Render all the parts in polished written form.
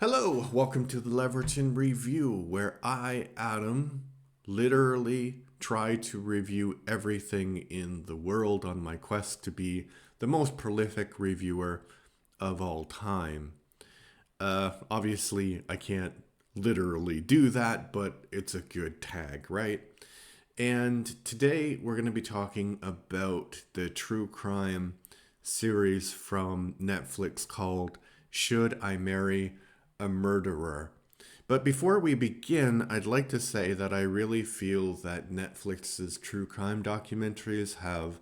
Hello, welcome to the Leverton Review, where I, Adam, literally try to review everything in the world on my quest to be the most prolific reviewer of all time. Obviously, I can't literally do that, but it's a good tag, right? And today we're going to be talking about the true crime series from Netflix called Should I Marry a Murderer? But before we begin, I'd like to say that I really feel that Netflix's true crime documentaries have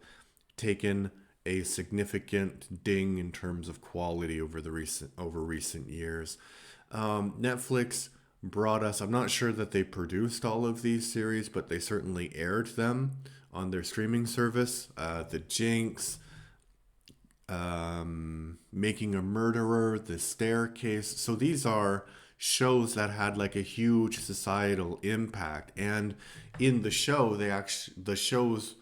taken a significant ding in terms of quality over recent years. Netflix brought us. I'm not sure that they produced all of these series, but they certainly aired them on their streaming service. The Jinx, Making a Murderer, The Staircase. So these are shows that had like a huge societal impact, and in the show, the shows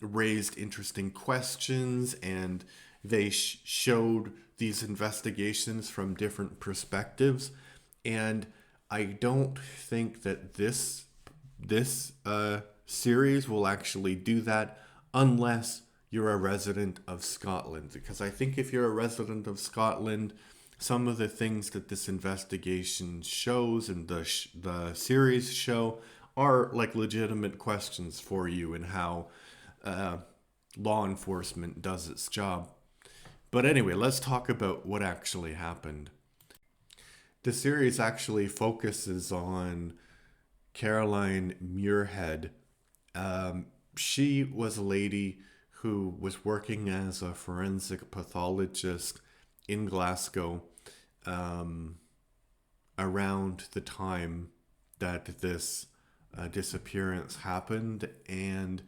raised interesting questions, and they showed these investigations from different perspectives. And I don't think that this series will actually do that unless you're a resident of Scotland. Because I think if you're a resident of Scotland, some of the things that this investigation shows and the series show are like legitimate questions for you and how uh, law enforcement does its job. But anyway, let's talk about what actually happened. The series actually focuses on Caroline Muirhead. She was a lady who was working as a forensic pathologist in Glasgow um, around the time that this disappearance happened, and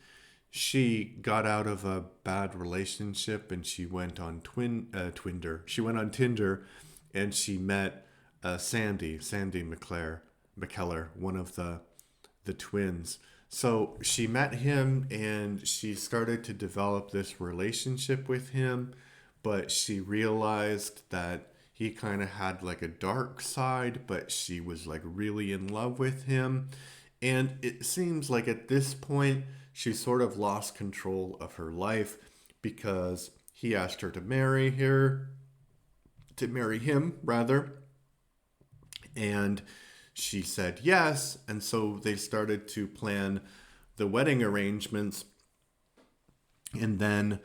she got out of a bad relationship and she went on Twinder. She went on Tinder, and she met Sandy McKellar, one of the twins. So she met him and she started to develop this relationship with him, but she realized that he kind of had like a dark side, but she was like really in love with him. And it seems like at this point, she sort of lost control of her life because he asked her to marry him rather, and she said yes. And so they started to plan the wedding arrangements. And then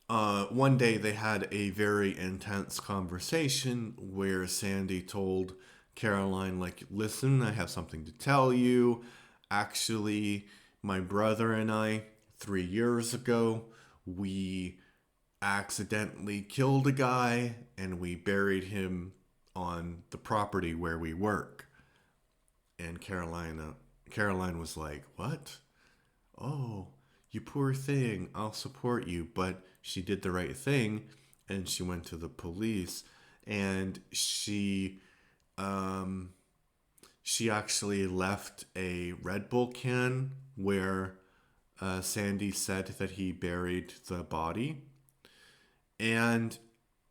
one day they had a very intense conversation where Sandy told Caroline, like, listen, I have something to tell you. Actually, my brother and I, 3 years ago, we accidentally killed a guy and we buried him on the property where we work. And Caroline was like, "What? Oh, you poor thing. I'll support you." But she did the right thing, and she went to the police, and um she actually left a Red Bull can where Sandy said that he buried the body. And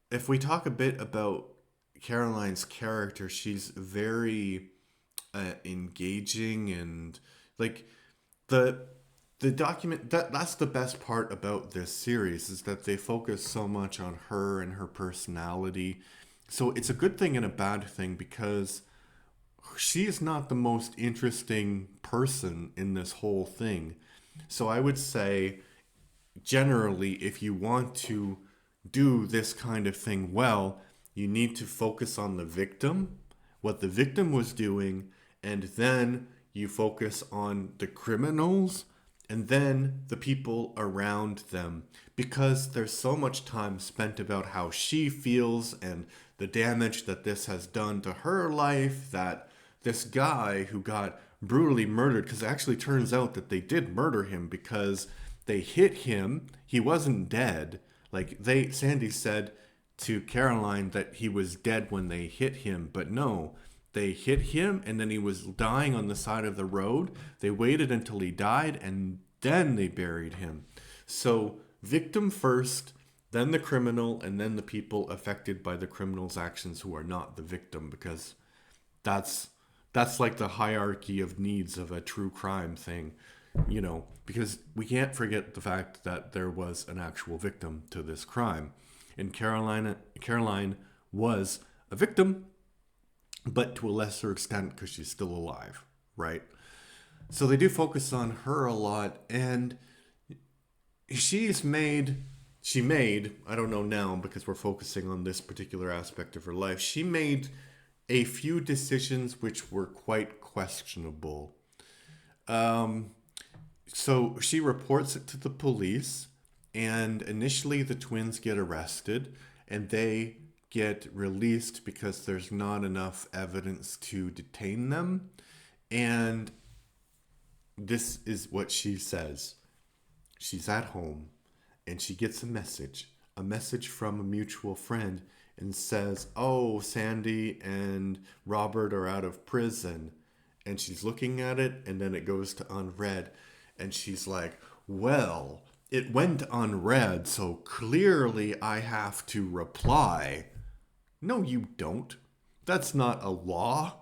if we talk a bit about Caroline's character, she's very engaging, and like the the document that's the best part about this series is that they focus so much on her and her personality. So it's a good thing and a bad thing because she is not the most interesting person in this whole thing. So I would say generally, if you want to do this kind of thing well, you need to focus on the victim, what the victim was doing, and then you focus on the criminals and then the people around them, because there's so much time spent about how she feels and the damage that this has done to her life, that this guy who got brutally murdered, because it actually turns out that they did murder him because they hit him. He wasn't dead. Like Sandy said to Caroline that he was dead when they hit him, but no, they hit him and then he was dying on the side of the road. They waited until he died and then they buried him. So victim first, then the criminal, and then the people affected by the criminal's actions who are not the victim, because that's that's like the hierarchy of needs of a true crime thing, because we can't forget the fact that there was an actual victim to this crime. And Caroline was a victim, but to a lesser extent because she's still alive, right? So they do focus on her a lot, and she's made she made, I don't know now because we're focusing on this particular aspect of her life, she made a few decisions which were quite questionable. Um, so she reports it to the police, and initially the twins get arrested and they get released because there's not enough evidence to detain them. And this is what she says. She's at home and she gets a message from a mutual friend, and says, "Oh, Sandy and Robert are out of prison." And she's looking at it, and then it goes to unread. And she's like, "Well, it went unread, so clearly I have to reply." No, you don't. That's not a law.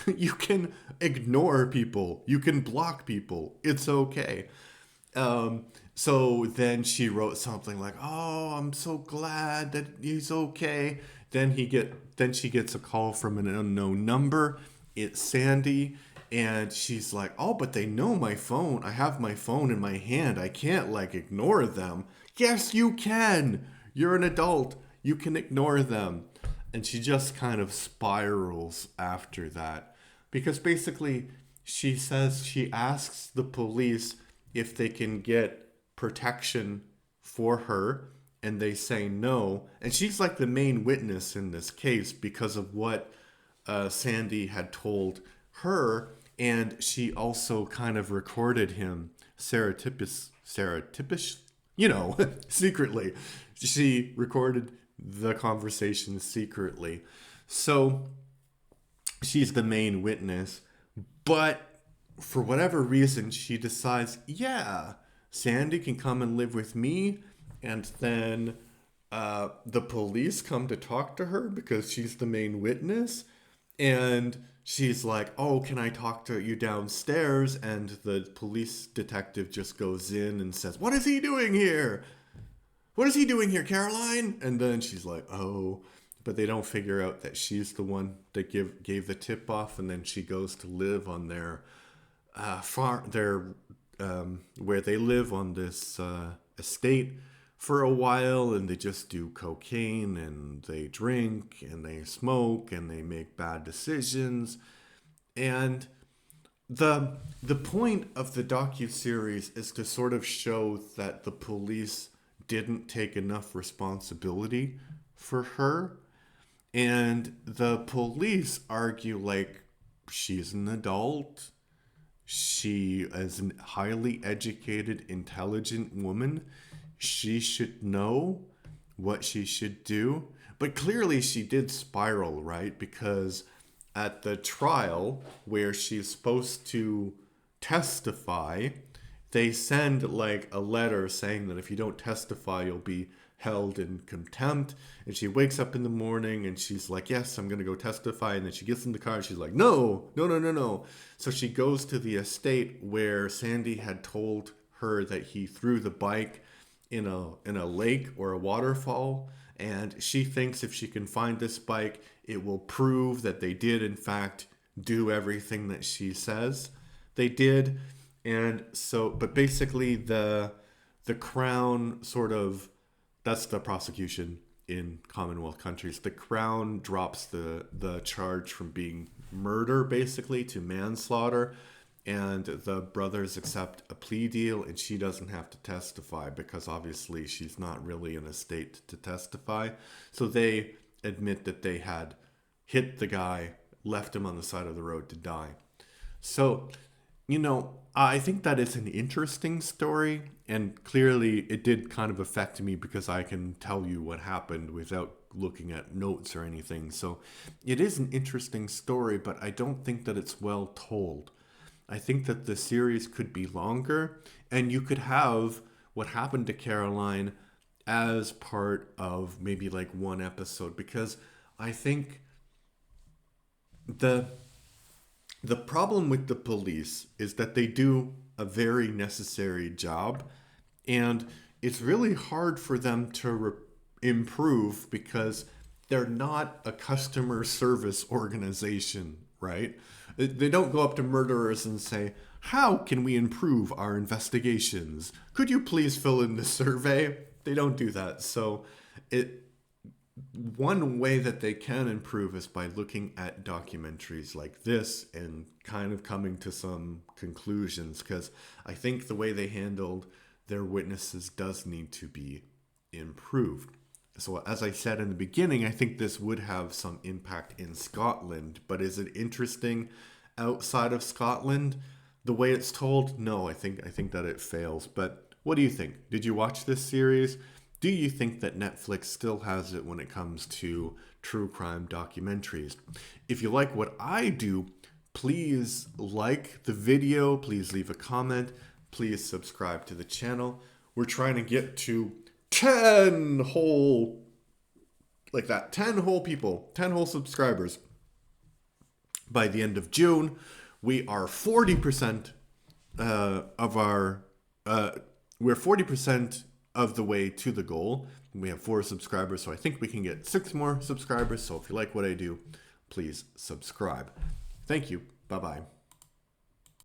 You can ignore people, you can block people. It's okay. So then she wrote something like, "Oh, I'm so glad that he's okay." Then she gets a call from an unknown number. It's Sandy, and she's like, "Oh, but they know my phone. I have my phone in my hand. I can't like ignore them." Yes, you can. You're an adult. You can ignore them. And she just kind of spirals after that, because basically she asks the police if they can get protection for her, and they say no. And she's like the main witness in this case because of what Sandy had told her, and she also kind of recorded him surreptitiously, secretly. She recorded the conversation secretly. So she's the main witness, but for whatever reason, she decides, yeah, Sandy can come and live with me. And then the police come to talk to her because she's the main witness. And she's like, "Oh, can I talk to you downstairs?" And the police detective just goes in and says, "What is he doing here? What is he doing here, Caroline?" And then she's like, "Oh." But they don't figure out that she's the one that gave the tip off. And then she goes to live on where they live on this estate for a while, and they just do cocaine and they drink and they smoke and they make bad decisions. And the point of the docuseries is to sort of show that the police didn't take enough responsibility for her. And the police argue like she's an adult. She is a highly educated, intelligent woman. She should know what she should do. But clearly she did spiral, right? Because at the trial where she's supposed to testify, they send like a letter saying that if you don't testify, you'll be held in contempt. And she wakes up in the morning and she's like, "Yes, I'm going to go testify." And then she gets in the car and she's like, "No, no, no, no, no." So she goes to the estate where Sandy had told her that he threw the bike in a lake or a waterfall. And she thinks if she can find this bike, it will prove that they did, in fact, do everything that she says they did. And so, but basically, the Crown sort of, that's the prosecution in Commonwealth countries. The Crown drops the charge from being murder, basically, to manslaughter. And the brothers accept a plea deal, and she doesn't have to testify because obviously she's not really in a state to testify. So they admit that they had hit the guy, left him on the side of the road to die. So, I think that is an interesting story, and clearly it did kind of affect me because I can tell you what happened without looking at notes or anything. So it is an interesting story, but I don't think that it's well told. I think that the series could be longer, and you could have what happened to Caroline as part of maybe like one episode, because I think the the problem with the police is that they do a very necessary job, and it's really hard for them to improve because they're not a customer service organization, right? They don't go up to murderers and say, "How can we improve our investigations? Could you please fill in the survey?" They don't do that. So it one way that they can improve is by looking at documentaries like this and kind of coming to some conclusions, because I think the way they handled their witnesses does need to be improved. So, as I said in the beginning, I think this would have some impact in Scotland, but is it interesting outside of Scotland? The way it's told, no, I think that it fails. But what do you think? Did you watch this series? Do you think that Netflix still has it when it comes to true crime documentaries? If you like what I do, please like the video, please leave a comment, please subscribe to the channel. We're trying to get to 10 whole, like that, 10 whole people, 10 whole subscribers by the end of June. We are 40% of our, we're 40% of the way to the goal. We have 4 subscribers, so I think we can get 6 more subscribers. So if you like what I do, please subscribe. Thank you. Bye-bye.